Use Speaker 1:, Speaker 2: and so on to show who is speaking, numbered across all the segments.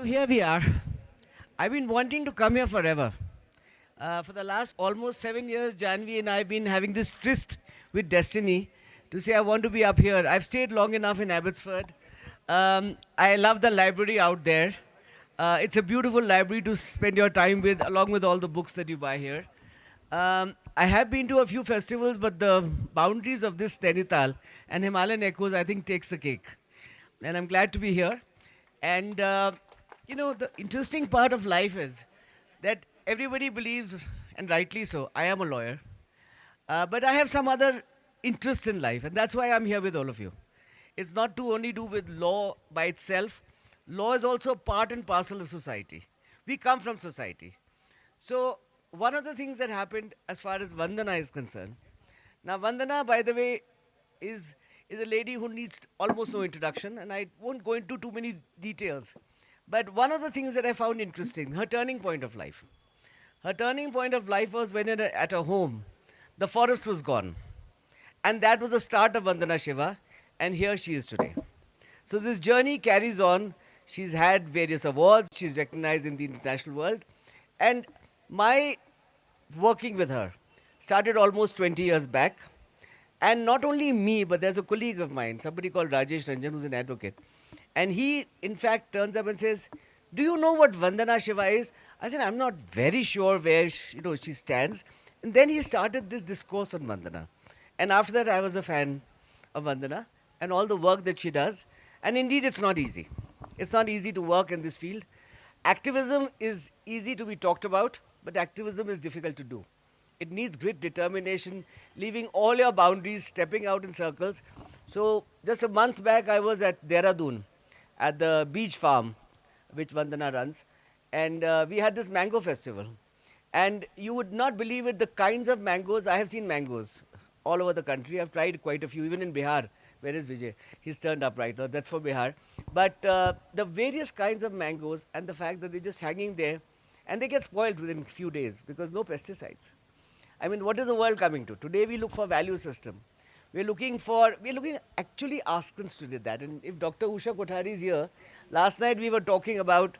Speaker 1: Here we are. I've been wanting to come here forever. For the last almost 7 years, Janvi and I have been having this tryst with destiny to say I want to be up here. I've stayed long enough in Abbotsford. I love the library out there. It's a beautiful library to spend your time with, along with all the books that you buy here. I have been to a few festivals, but the boundaries of this Nainital and Himalayan Echoes, I think, takes the cake. And I'm glad to be here. And the interesting part of life is that everybody believes, and rightly so, I am a lawyer, but I have some other interests in life, and that's why I'm here with all of you. It's not to only do with law by itself. Law is also part and parcel of society. We come from society. So one of the things that happened as far as Vandana is concerned. Now Vandana, by the way, is a lady who needs almost no introduction, and I won't go into too many details. But one of the things that I found interesting, her turning point of life. Her turning point of life was when at her home, the forest was gone. And that was the start of Vandana Shiva, and here she is today. So this journey carries on. She's had various awards, she's recognized in the international world. And my working with her started almost 20 years back. And not only me, but there's a colleague of mine, somebody called Rajesh Ranjan, who's an advocate. And he, in fact, turns up and says, "Do you know what Vandana Shiva is?" I said, "I'm not very sure where she stands." And then he started this discourse on Vandana. And after that, I was a fan of Vandana and all the work that she does. And indeed, it's not easy. It's not easy to work in this field. Activism is easy to be talked about, but activism is difficult to do. It needs grit, determination, leaving all your boundaries, stepping out in circles. So just a month back, I was at Dehradun, at the beach farm, which Vandana runs, and we had this mango festival. And you would not believe it, the kinds of mangoes. I have seen mangoes all over the country. I've tried quite a few, even in Bihar. Where is Vijay? He's turned up right now. That's for Bihar. But the various kinds of mangoes and the fact that they're just hanging there, and they get spoiled within a few days because no pesticides. I mean, what is the world coming to? Today we look for value system. We're looking actually Askins did that. And if Dr. Usha Kothari is here, last night we were talking about,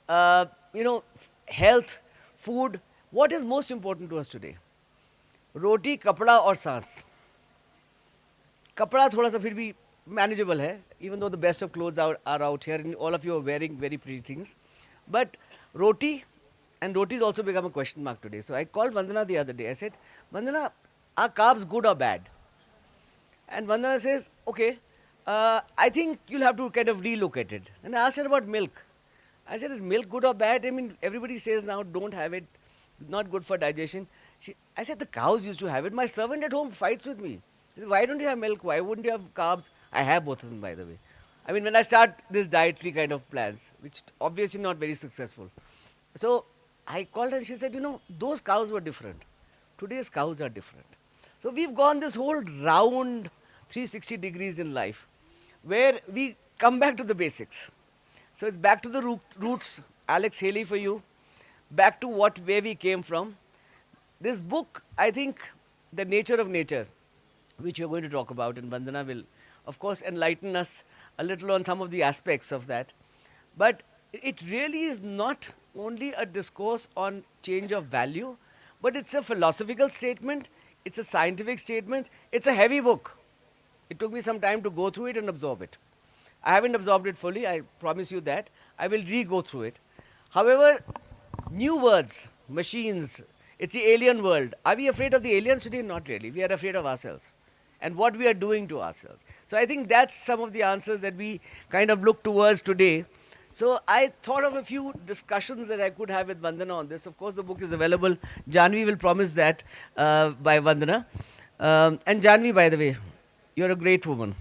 Speaker 1: health, food. What is most important to us today? Roti, kapda or saans. Kapda thoda sa phir bhi manageable hai, even though the best of clothes are out here and all of you are wearing very pretty things. But roti, and roti has also become a question mark today. So I called Vandana the other day. I said, "Vandana, are carbs good or bad?" And Vandana says, "Okay, I think you'll have to kind of relook at it." And I asked her about milk. I said, "Is milk good or bad?" I mean, everybody says now, don't have it, not good for digestion. I said, "The cows used to have it. My servant at home fights with me. She says, why don't you have milk? Why wouldn't you have carbs?" I have both of them, by the way. I mean, when I start this dietary kind of plans, which obviously not very successful. So I called her and she said, those cows were different. Today's cows are different. So we've gone this whole round 360 degrees in life where we come back to the basics. So it's back to the roots, Alex Haley for you, back to where we came from. This book, I think, The Nature of Nature, which we're going to talk about, and Vandana will, of course, enlighten us a little on some of the aspects of that. But it really is not only a discourse on change of value, but it's a philosophical statement, it's a scientific statement, it's a heavy book. It took me some time to go through it and absorb it. I haven't absorbed it fully, I promise you that. I will re-go through it. However, new words, machines, it's the alien world. Are we afraid of the aliens today? Not really. We are afraid of ourselves and what we are doing to ourselves. So I think that's some of the answers that we kind of look towards today. So I thought of a few discussions that I could have with Vandana on this. Of course, the book is available. Janvi will promise that by Vandana. And Janvi, by the way, you're a great woman.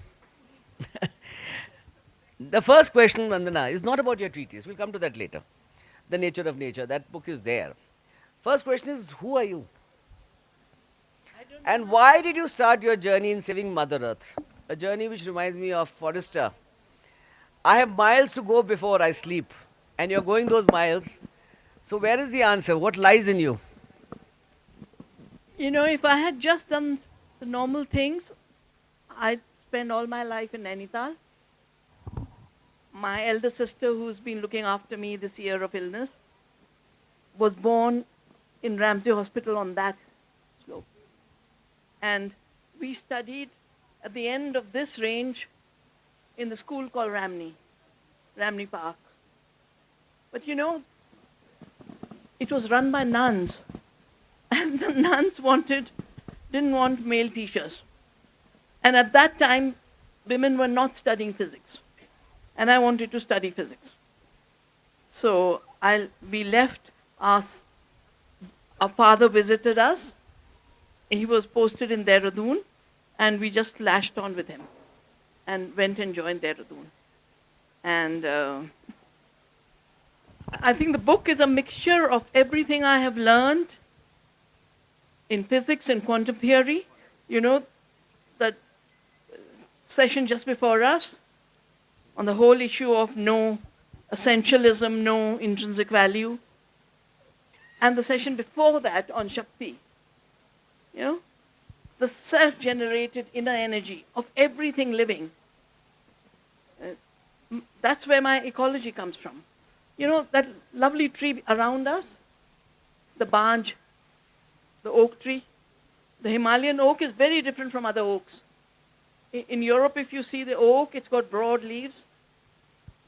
Speaker 1: The first question, Vandana, is not about your treatise. We'll come to that later. The Nature of Nature, that book is there. First question is, who are you? And why did you start your journey in saving Mother Earth? A journey which reminds me of Forrester. I have miles to go before I sleep. And you're going those miles. So where is the answer? What lies in you?
Speaker 2: If I had just done the normal things, I'd spend all my life in Nainital. my elder sister, who's been looking after me this year of illness, was born in Ramsey Hospital on that slope. And we studied at the end of this range in the school called Ramney Park. But you know, it was run by nuns. And the nuns didn't want male teachers. And at that time, women were not studying physics. And I wanted to study physics. So we left, our father visited us. He was posted in Dehradun, and we just lashed on with him and went and joined Dehradun. And I think the book is a mixture of everything I have learned in physics and quantum theory. You know, the session just before us on the whole issue of no essentialism, no intrinsic value, and the session before that on Shakti. You know, the self-generated inner energy of everything living. That's where my ecology comes from. You know, that lovely tree around us, the Banj, the oak tree. The Himalayan oak is very different from other oaks. In Europe, if you see the oak, it's got broad leaves.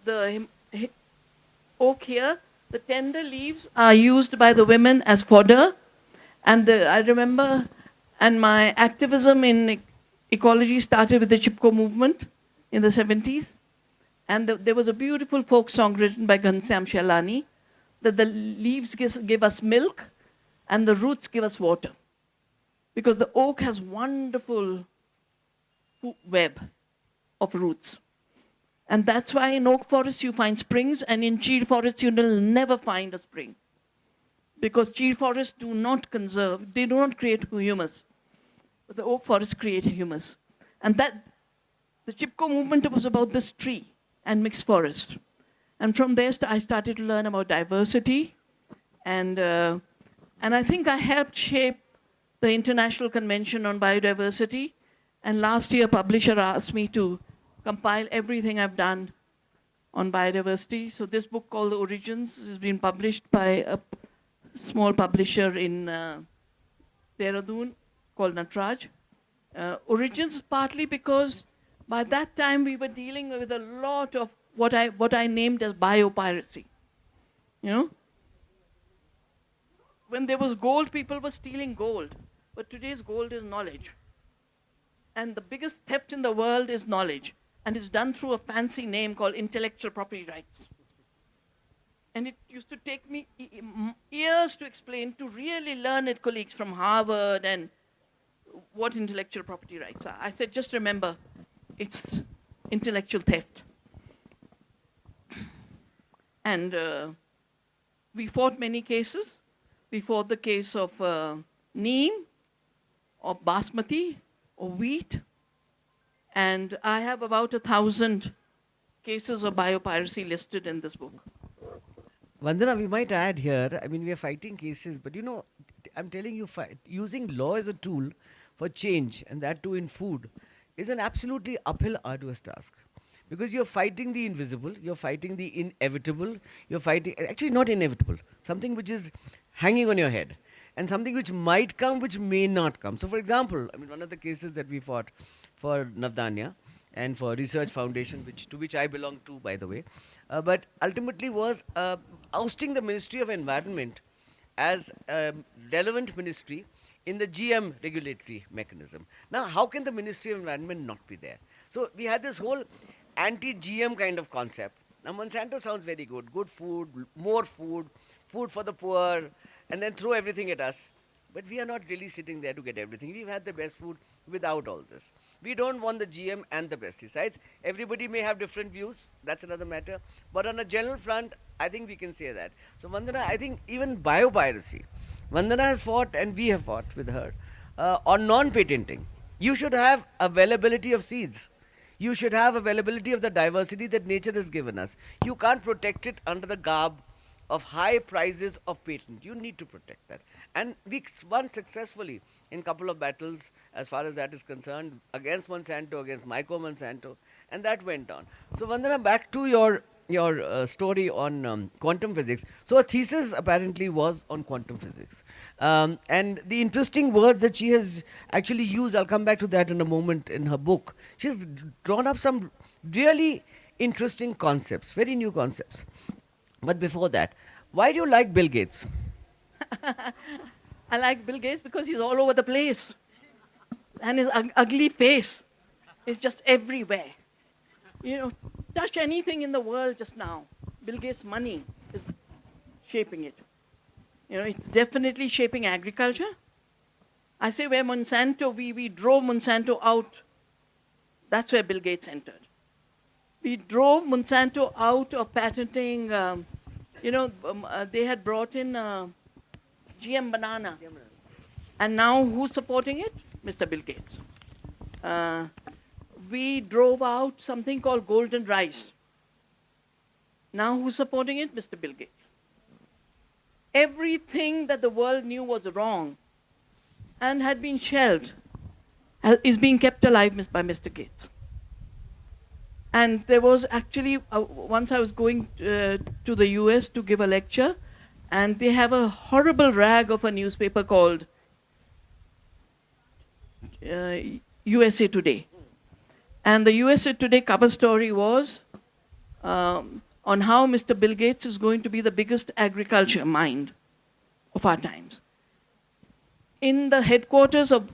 Speaker 2: The oak here, the tender leaves are used by the women as fodder. And I remember, and my activism in ecology started with the Chipko movement in the 70s. And there was a beautiful folk song written by Ghanshyam Shailani that the leaves give us milk and the roots give us water. Because the oak has wonderful web of roots. And that's why in oak forests you find springs, and in cheer forests you will never find a spring. Because cheer forests do not conserve, they do not create humus. But the oak forests create humus. And the Chipko movement was about this tree and mixed forest. And from there I started to learn about diversity. And I think I helped shape the International Convention on Biodiversity. And last year, a publisher asked me to compile everything I've done on biodiversity. So this book called The Origins has been published by a small publisher in Dehradun called Natraj. Origins partly because by that time we were dealing with a lot of what I named as biopiracy. You know? When there was gold, people were stealing gold. But today's gold is knowledge. And the biggest theft in the world is knowledge. And it's done through a fancy name called intellectual property rights. And it used to take me years to explain to really learned colleagues from Harvard and what intellectual property rights are. I said, just remember, it's intellectual theft. And we fought many cases. We fought the case of neem, or basmati, or wheat. And I have about 1,000 cases of biopiracy listed in this book.
Speaker 1: Vandana, we might add here, I mean, we are fighting cases, but you know, I'm telling you, using law as a tool for change, and that too in food, is an absolutely uphill, arduous task. Because you're fighting the invisible, you're fighting the inevitable, you're fighting, actually not inevitable, something which is hanging on your head, and something which might come, which may not come. So for example, I mean, one of the cases that we fought for Navdanya and for Research Foundation, to which I belong to, by the way, but ultimately was ousting the Ministry of Environment as a relevant ministry in the GM regulatory mechanism. Now, how can the Ministry of Environment not be there? So we had this whole anti-GM kind of concept. Now, Monsanto sounds very good. Good food, more food, food for the poor, and then throw everything at us. But we are not really sitting there to get everything. We've had the best food without all this. We don't want the GM and the pesticides. Everybody may have different views. That's another matter. But on a general front, I think we can say that. So, Vandana, I think even biopiracy, Vandana has fought and we have fought with her on non-patenting. You should have availability of seeds. You should have availability of the diversity that nature has given us. You can't protect it under the garb of high prices of patent. You need to protect that. And we won successfully in a couple of battles, as far as that is concerned, against Monsanto, against Myco Monsanto, and that went on. So, Vandana, back to your story on quantum physics. So, a thesis apparently was on quantum physics, and the interesting words that she has actually used. I'll come back to that in a moment in her book. She's drawn up some really interesting concepts, very new concepts. But before that, why do you like Bill Gates?
Speaker 2: I like Bill Gates because he's all over the place. And his ugly face is just everywhere. You know, touch anything in the world just now. Bill Gates' money is shaping it. You know, it's definitely shaping agriculture. I say where Monsanto, we drove Monsanto out. That's where Bill Gates entered. We drove Monsanto out of patenting, they had brought in GM banana. And now who's supporting it? Mr. Bill Gates. We drove out something called golden rice. Now who's supporting it? Mr. Bill Gates. Everything that the world knew was wrong and had been shelved is being kept alive by Mr. Gates. And there was actually, once I was going to the US to give a lecture, and they have a horrible rag of a newspaper called USA Today. And the USA Today cover story was on how Mr. Bill Gates is going to be the biggest agriculture mind of our times. In the headquarters of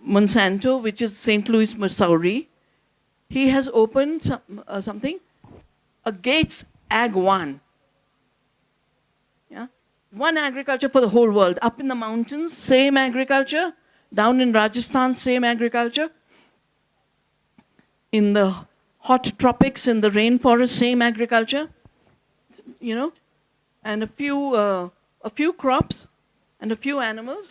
Speaker 2: Monsanto, which is St. Louis, Missouri, he has opened something, a Gates Ag One. Yeah? One agriculture for the whole world. Up in the mountains, same agriculture. Down in Rajasthan, same agriculture. In the hot tropics, in the rainforest, same agriculture. You know, and a few crops and a few animals.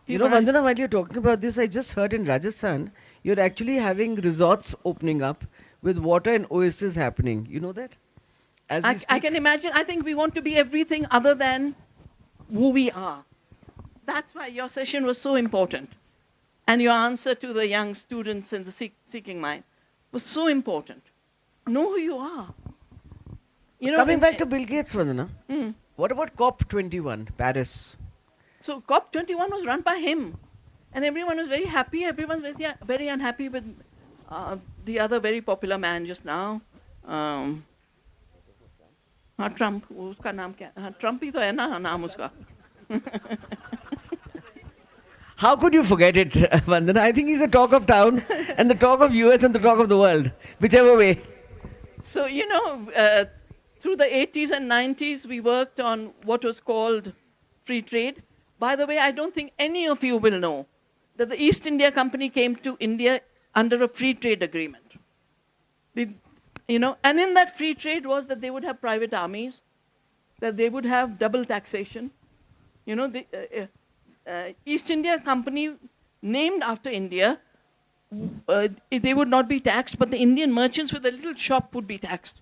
Speaker 1: You know, Vandana, while you're talking about this, I just heard in Rajasthan, you're actually having resorts opening up with water and oasis happening. You know that?
Speaker 2: I can imagine. I think we want to be everything other than who we are. That's why your session was so important. And your answer to the young students in the seeking mind was so important. Know who you are. You know,
Speaker 1: coming back to Bill Gates, Vandana, what about COP21, Paris?
Speaker 2: So COP21 was run by him. And everyone was very happy. Everyone's very unhappy with the other very popular man just now. Trump. उसका नाम क्या? Trump ही तो है ना नाम उसका.
Speaker 1: How could you forget it, Vandana? I think he's the talk of town and the talk of US and the talk of the world, whichever way.
Speaker 2: So, you know, through the 80s and 90s, we worked on what was called free trade. By the way, I don't think any of you will know that the East India Company came to India under a free trade agreement. And in that free trade was that they would have private armies, that they would have double taxation. You know, the East India Company, named after India, they would not be taxed, but the Indian merchants with a little shop would be taxed.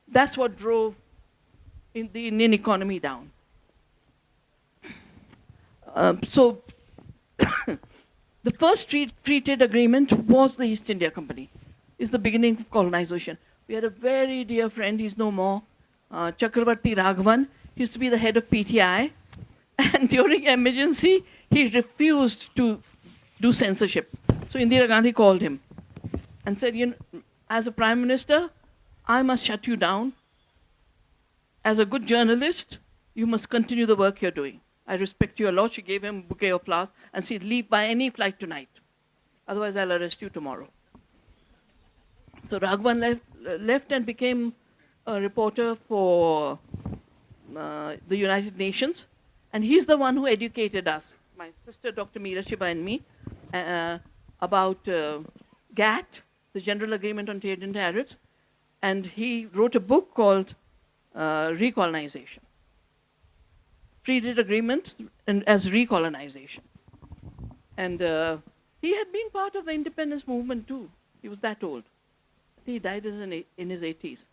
Speaker 2: That's what drove the Indian economy down. So the first free trade agreement was the East India Company. It's the beginning of colonization. We had a very dear friend, he's no more, Chakravarti Raghavan. He used to be the head of PTI. And during emergency, he refused to do censorship. So Indira Gandhi called him and said, you know, as a prime minister, I must shut you down. As a good journalist, you must continue the work you're doing. I respect you a lot. She gave him a bouquet of flowers and said, leave by any flight tonight. Otherwise, I'll arrest you tomorrow. So Raghavan left and became a reporter for the United Nations. And he's the one who educated us, my sister Dr. Meera Shiba and me, about GATT, the General Agreement on Trade and Tariffs. And he wrote a book called Recolonization. Free trade agreement as recolonization. And he had been part of the independence movement too. He was that old. I think he died in his 80s.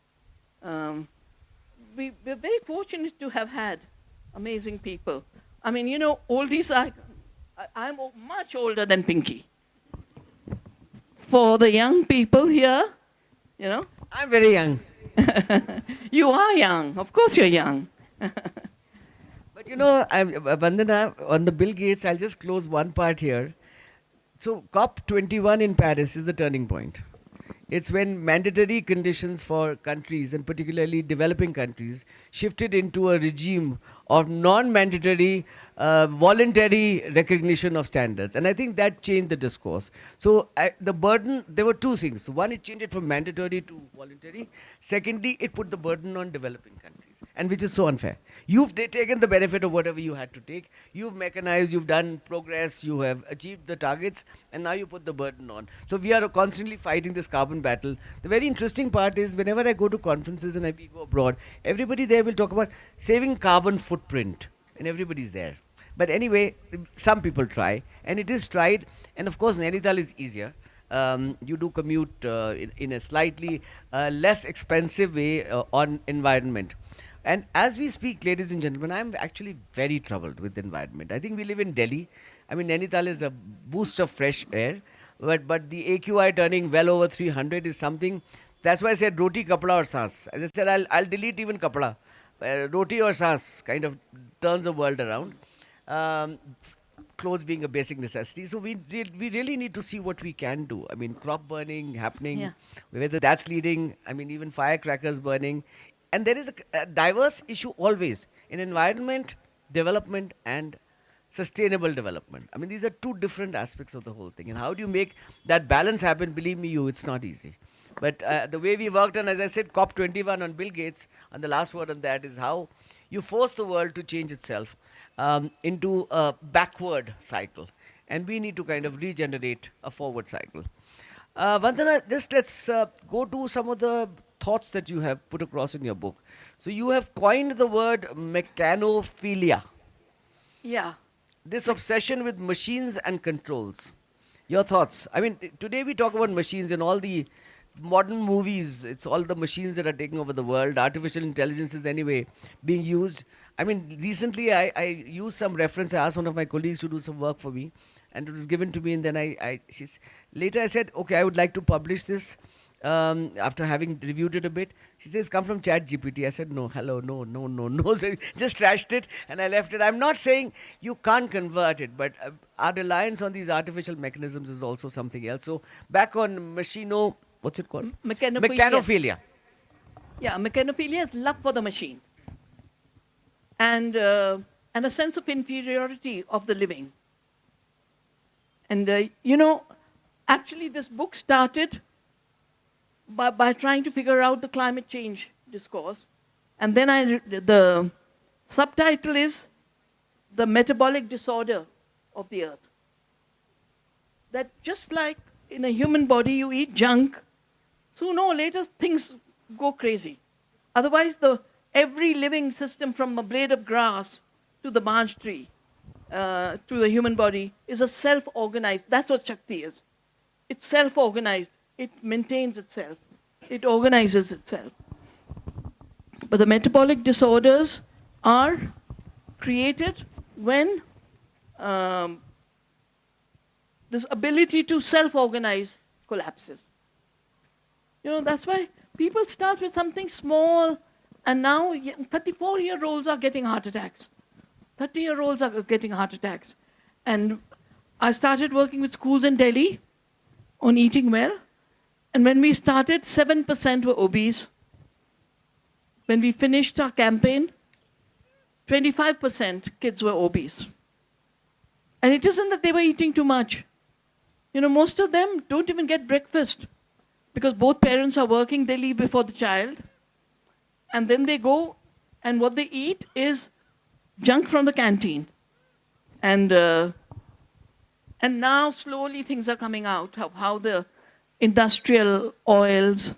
Speaker 2: We're very fortunate to have had amazing people. I mean, oldies are, I'm much older than Pinky. For the young people here, you know,
Speaker 1: I'm very young.
Speaker 2: you are young. Of course you're young.
Speaker 1: But Vandana, on the Bill Gates, I'll just close one part here. So, COP21 in Paris is the turning point. It's when mandatory conditions for countries, and particularly developing countries, shifted into a regime of non mandatory, voluntary recognition of standards. And I think that changed the discourse. So, the burden, there were two things. One, it changed it from mandatory to voluntary. Secondly, it put the burden on developing countries, and which is so unfair. You've taken the benefit of whatever you had to take. You've mechanized, you've done progress, you have achieved the targets, and now you put the burden on. So we are constantly fighting this carbon battle. The very interesting part is whenever I go to conferences and we go abroad, everybody there will talk about saving carbon footprint, and everybody's there. But anyway, some people try, and it is tried, and of course Nainital is easier. You do commute in a slightly less expensive way on environment. And as we speak, ladies and gentlemen, I'm actually very troubled with the environment. I think we live in Delhi. I mean, Nainital is a boost of fresh air, but the AQI turning well over 300 is something. That's why I said roti, kapda or saas. As I said, I'll delete even kapda. Roti or saas kind of turns the world around. Um, Clothes being a basic necessity. So we really need to see what we can do. I mean, crop burning happening,
Speaker 2: Yeah.
Speaker 1: whether that's leading, I mean, even firecrackers burning. And there is a diverse issue always in environment, development, and sustainable development. I mean, these are two different aspects of the whole thing. And how do you make that balance happen? Believe me, it's not easy. But the way we worked on, as I said, COP21 on Bill Gates, and the last word on that is how you force the world to change itself into a backward cycle. And we need to kind of regenerate a forward cycle. Vandana, just let's go to some of the thoughts that you have put across in your book. So you have coined the word mechanophilia,
Speaker 2: Yeah.
Speaker 1: this obsession with machines and controls. Your thoughts? I mean, today we talk about machines in all the modern movies. It's all the machines that are taking over the world. Artificial intelligence is anyway being used. I mean, recently I used some reference. I asked one of my colleagues to do some work for me, and it was given to me. And then later I said, okay, I would like to publish this. After having reviewed it a bit, she says, come from Chat GPT. I said, no, hello, no, no, no, no. So just trashed it and I left it. I'm not saying you can't convert it, but our reliance on these artificial mechanisms is also something else. So back on what's it called? Mechanophilia.
Speaker 2: Yeah, mechanophilia is love for the machine. And a sense of inferiority of the living. And, actually this book started by trying to figure out the climate change discourse. And then the subtitle is The Metabolic Disorder of the Earth. That just like in a human body you eat junk, sooner or later things go crazy. Otherwise, every living system from a blade of grass to the branch tree, to the human body, is a self-organized. That's what Shakti is. It's self-organized. It maintains itself. It organizes itself. But the metabolic disorders are created when this ability to self-organize collapses. That's why people start with something small, and now 34-year-olds are getting heart attacks. 30-year-olds are getting heart attacks. And I started working with schools in Delhi on eating well. And when we started, 7% were obese. When we finished our campaign, 25% kids were obese. And it isn't that they were eating too much. Most of them don't even get breakfast because both parents are working, they leave before the child. And then they go, and what they eat is junk from the canteen. And now slowly things are coming out of how the industrial oils,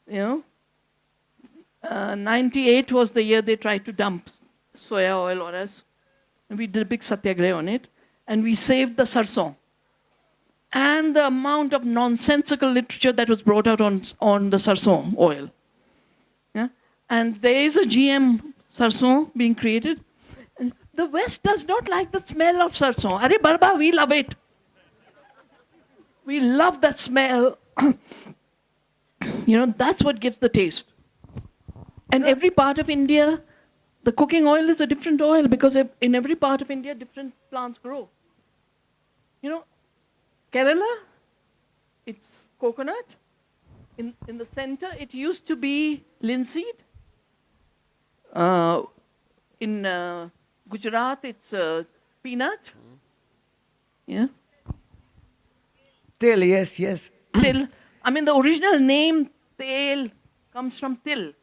Speaker 2: 98 was the year they tried to dump soya oil on us. And we did a big satyagraha on it. And we saved the sarson. And the amount of nonsensical literature that was brought out on the sarson oil. Yeah? And there is a GM sarson being created. And the West does not like the smell of sarson. Arey barba, we love it. We love that smell. That's what gives the taste. And every part of India, the cooking oil is a different oil because in every part of India, different plants grow. Kerala, it's coconut. In the center, it used to be linseed. In Gujarat, it's peanut. Yeah.
Speaker 1: Till, yes.
Speaker 2: Til. I mean, the original name, Tel, comes from Til.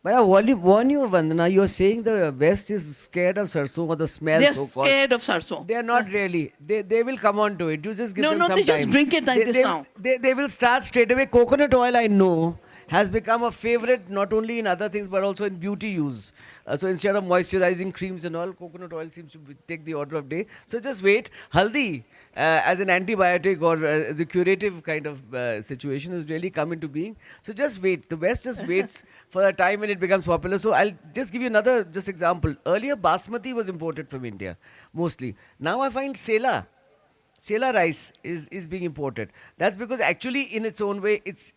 Speaker 1: But I warn you, Vandana, you're saying the West is scared of sarson or the smell.
Speaker 2: They're
Speaker 1: so-called.
Speaker 2: scared of sarson.
Speaker 1: They are not really. They will come on to it. You just give them some time.
Speaker 2: No, they just drink it like this now.
Speaker 1: They will start straight away. Coconut oil, I know, has become a favorite not only in other things but also in beauty use. So instead of moisturizing creams and all, coconut oil seems to take the order of day. So just wait. Haldi, as an antibiotic or as a curative kind of situation, has really come into being. So just wait. The West just waits for a time when it becomes popular. So I'll just give you another example. Earlier, basmati was imported from India, mostly. Now I find Sela rice is being imported. That's because actually in its own way, it's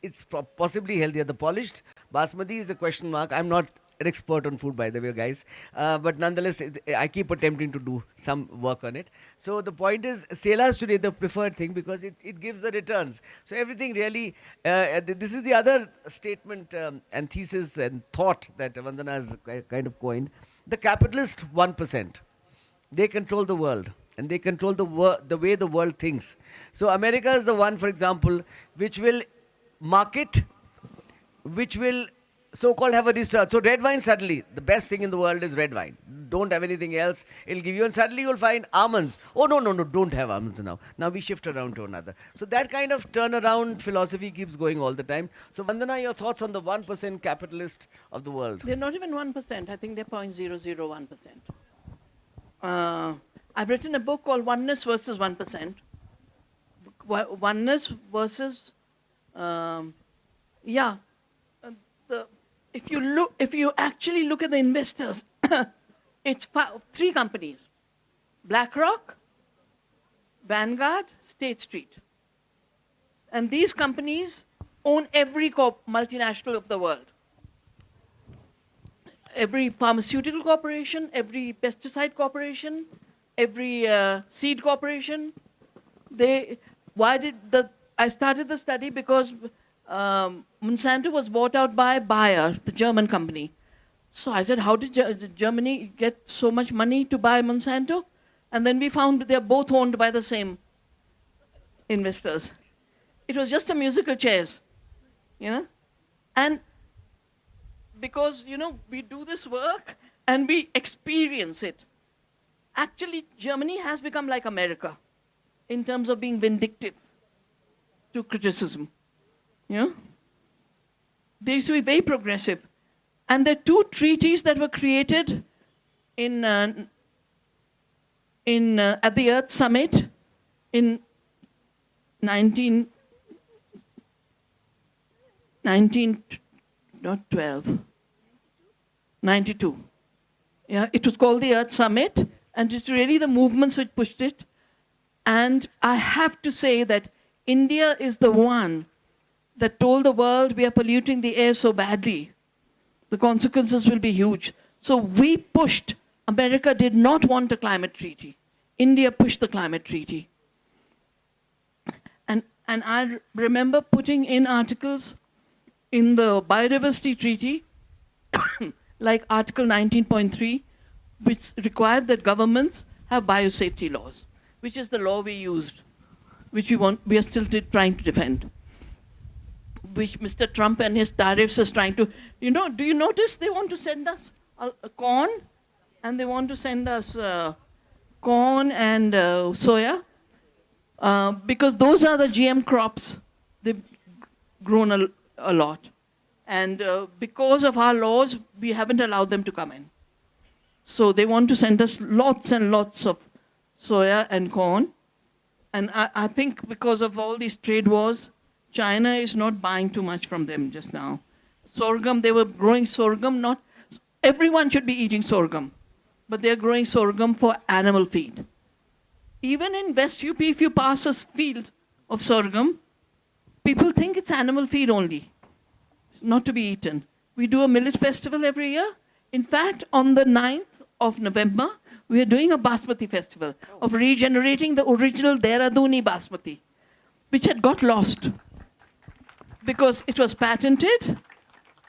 Speaker 1: possibly healthier. The polished basmati is a question mark. I'm not an expert on food, by the way, guys. But nonetheless, I keep attempting to do some work on it. So the point is, Sela is today the preferred thing because it gives the returns. So everything really, this is the other statement and thesis and thought that Vandana has kind of coined. The capitalist 1%, they control the world. And they control the way the world thinks. So America is the one, for example, which will market, which will so-called have a research. So red wine, suddenly, the best thing in the world is red wine. Don't have anything else. It'll give you, and suddenly you'll find almonds. Oh, no, don't have almonds now. Now we shift around to another. So that kind of turnaround philosophy keeps going all the time. So Vandana, your thoughts on the 1% capitalist of the world?
Speaker 2: They're not even 1%. I think they're 0.001%. I've written a book called Oneness versus 1%. Oneness versus, if you actually look at the investors, it's 3 companies: BlackRock, Vanguard, State Street. And these companies own every multinational of the world. Every pharmaceutical corporation, every pesticide corporation, every seed corporation. I started the study because Monsanto was bought out by Bayer, the German company. So I said, how did Germany get so much money to buy Monsanto? And then we found they're both owned by the same investors. It was just a musical chairs, And because, we do this work and we experience it. Actually, Germany has become like America in terms of being vindictive to criticism. They used to be very progressive. And there are 2 treaties that were created at the Earth Summit in 92. Yeah, it was called the Earth Summit. And it's really the movements which pushed it. And I have to say that India is the one that told the world we are polluting the air so badly. The consequences will be huge. So we pushed. America did not want a climate treaty. India pushed the climate treaty. And I remember putting in articles in the biodiversity treaty, like Article 19.3, which required that governments have biosafety laws, which is the law we used, which we are still trying to defend, which Mr. Trump and his tariffs is trying to, do you notice they want to send us corn, and they want to send us corn and soya, because those are the GM crops. They've grown a lot. And because of our laws, we haven't allowed them to come in. So they want to send us lots and lots of soya and corn. And I think because of all these trade wars, China is not buying too much from them just now. Sorghum, they were growing sorghum. Not everyone should be eating sorghum. but they're growing sorghum for animal feed. Even in West UP, if you pass a field of sorghum, people think it's animal feed only, not to be eaten. We do a millet festival every year. In fact, on the 9th of November, we are doing a Basmati festival of regenerating the original Dehraduni Basmati, which had got lost because it was patented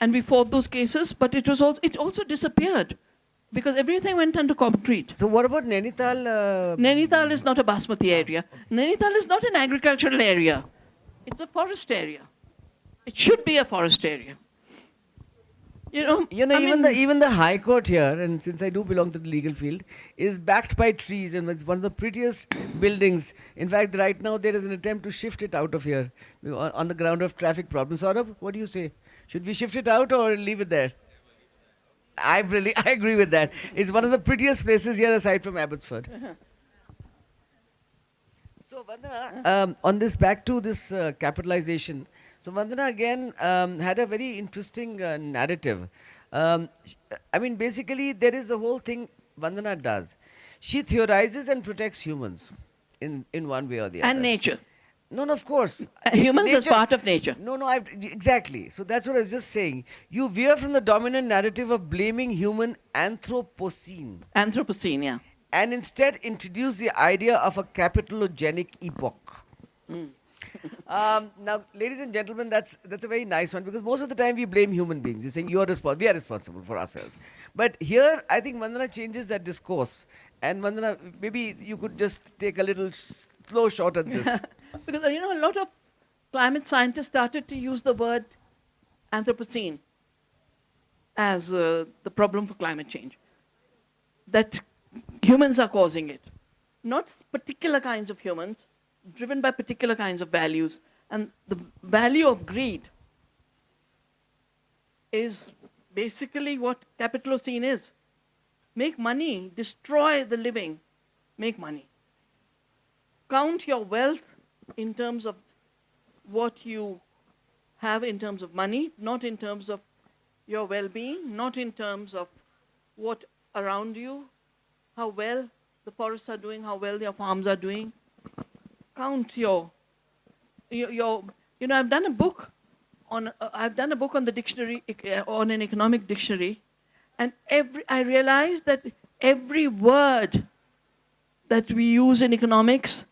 Speaker 2: and we fought those cases, but it also disappeared because everything went under concrete.
Speaker 1: So what about Nainital?
Speaker 2: Nainital is not a Basmati area. Nainital is not an agricultural area. It's a forest area. It should be a forest area.
Speaker 1: Even the High Court here, and since I do belong to the legal field, is backed by trees, and it's one of the prettiest buildings. In fact, right now there is an attempt to shift it out of here on the ground of traffic problems. Saurabh, what do you say? Should we shift it out or leave it there? I agree with that. It's one of the prettiest places here aside from Abbotsford. So Vandana, on this back to this capitalization. So Vandana again had a very interesting narrative. Basically there is a whole thing Vandana does. She theorizes and protects humans in one way or the other.
Speaker 2: And nature.
Speaker 1: No, of course.
Speaker 2: Humans as part of nature.
Speaker 1: No, exactly. So that's what I was just saying. You veer from the dominant narrative of blaming human Anthropocene.
Speaker 2: Anthropocene, yeah.
Speaker 1: And instead introduce the idea of a capitologenic epoch. Now, ladies and gentlemen, that's a very nice one because most of the time we blame human beings. You're saying we are responsible for ourselves. But here, I think Vandana changes that discourse. And Vandana, maybe you could just take a little slow shot at this.
Speaker 2: Because, a lot of climate scientists started to use the word Anthropocene as the problem for climate change. That humans are causing it. Not particular kinds of humans, driven by particular kinds of values. And the value of greed is basically what capitalocene is. Make money, destroy the living, make money. Count your wealth in terms of what you have in terms of money, not in terms of your well-being, not in terms of what around you, how well the forests are doing, how well your farms are doing. Count your I've done a book on the dictionary, on an economic dictionary, and I realized that every word that we use in economics,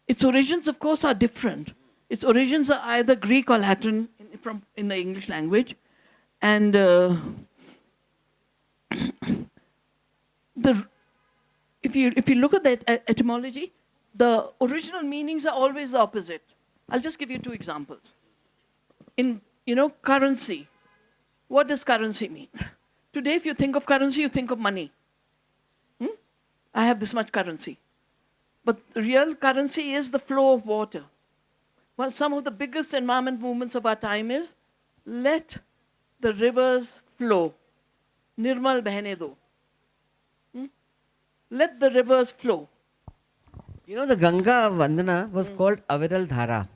Speaker 2: its origins, of course, are different. Its origins are either Greek or Latin in the English language, and if you look at the etymology, the original meanings are always the opposite. I'll just give you two examples. In currency, what does currency mean? Today, if you think of currency, you think of money. I have this much currency. But real currency is the flow of water. Well, some of the biggest environment movements of our time is let the rivers flow. Nirmal behne do. Let the rivers flow.
Speaker 1: The Ganga Vandana was called Aviral Dhara.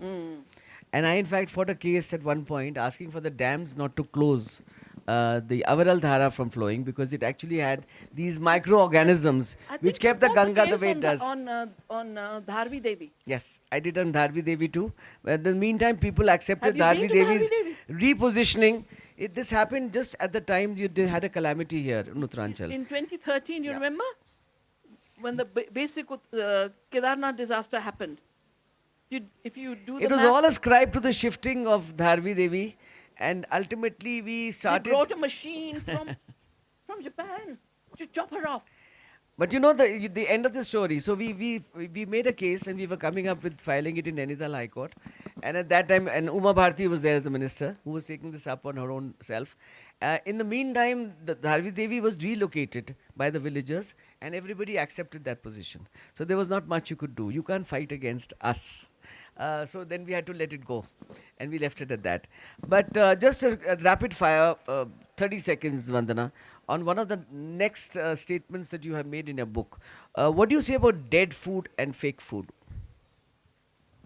Speaker 1: And I, in fact, fought a case at one point asking for the dams not to close the Aviral Dhara from flowing because it actually had these microorganisms which kept the Ganga the way it does.
Speaker 2: On Dharvi Devi.
Speaker 1: Yes, I did on Dharvi Devi too. But in the meantime, people accepted
Speaker 2: Have you
Speaker 1: Dharvi
Speaker 2: been to
Speaker 1: Devi's
Speaker 2: Dharvi
Speaker 1: repositioning. This happened just at the time you had a calamity here in Uttaranchal.
Speaker 2: In 2013, you remember? When the basic Kedarnath disaster happened. If you do the
Speaker 1: It was
Speaker 2: math,
Speaker 1: all ascribed to the shifting of Dharvi Devi, and ultimately we started.
Speaker 2: They brought a machine from Japan to chop her off.
Speaker 1: But the end of the story. So we made a case and we were coming up with filing it in Nainital High Court. And at that time, and Uma Bharti was there as the minister who was taking this up on her own self. In the meantime, the Dharvi Devi was relocated by the villagers and everybody accepted that position. So there was not much you could do. You can't fight against us. So then we had to let it go. And we left it at that. But just a rapid fire, 30 seconds, Vandana, on one of the next statements that you have made in your book. What do you say about dead food and fake food?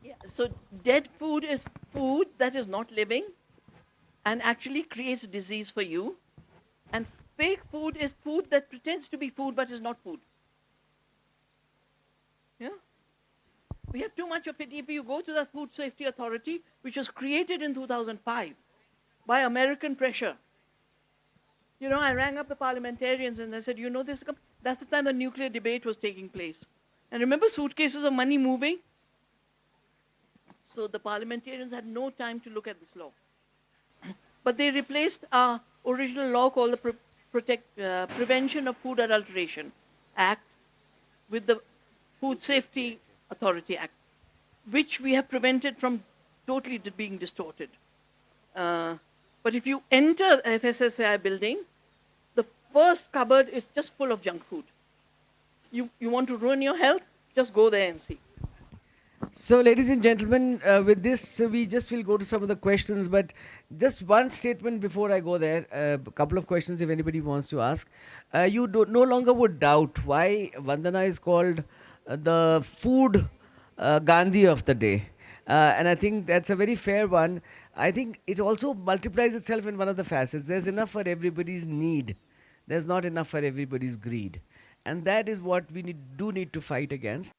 Speaker 2: Yeah, so dead food is food that is not living and actually creates disease for you. And fake food is food that pretends to be food but is not food. Yeah? We have too much of it. If you go to the Food Safety Authority, which was created in 2005 by American pressure, I rang up the parliamentarians and I said, that's the time the nuclear debate was taking place. And remember suitcases of money moving? So the parliamentarians had no time to look at this law. But they replaced our original law called the Prevention of Food Adulteration Act with the Food Safety Authority Act, which we have prevented from totally being distorted. But if you enter the FSSAI building, the first cupboard is just full of junk food. You want to ruin your health? Just go there and see.
Speaker 1: So, ladies and gentlemen, with this, we just will go to some of the questions. But just one statement before I go there. A couple of questions, if anybody wants to ask. You no longer would doubt why Vandana is called the food Gandhi of the day. And I think that's a very fair one. I think it also multiplies itself in one of the facets. There's enough for everybody's need. There's not enough for everybody's greed. And that is what we do need to fight against.